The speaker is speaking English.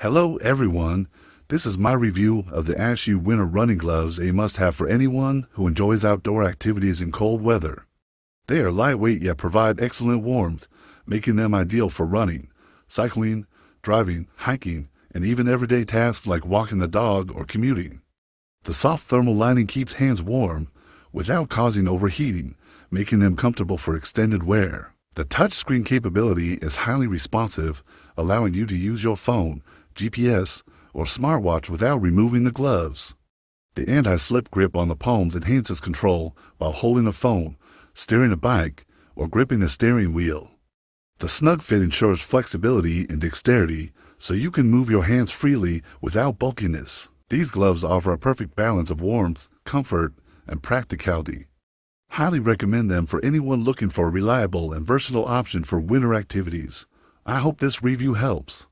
Hello everyone, this is my review of the Achiou Winter Running Gloves, a must-have for anyone who enjoys outdoor activities in cold weather. They are lightweight yet provide excellent warmth, making them ideal for running, cycling, driving, hiking, and even everyday tasks like walking the dog or commuting. The soft thermal lining keeps hands warm without causing overheating, making them comfortable for extended wear. The touchscreen capability is highly responsive, allowing you to use your phone, GPS, or smartwatch without removing the gloves. The anti-slip grip on the palms enhances control while holding a phone, steering a bike, or gripping the steering wheel. The snug fit ensures flexibility and dexterity, so you can move your hands freely without bulkiness. These gloves offer a perfect balance of warmth, comfort, and practicality. Highly recommend them for anyone looking for a reliable and versatile option for winter activities. I hope this review helps.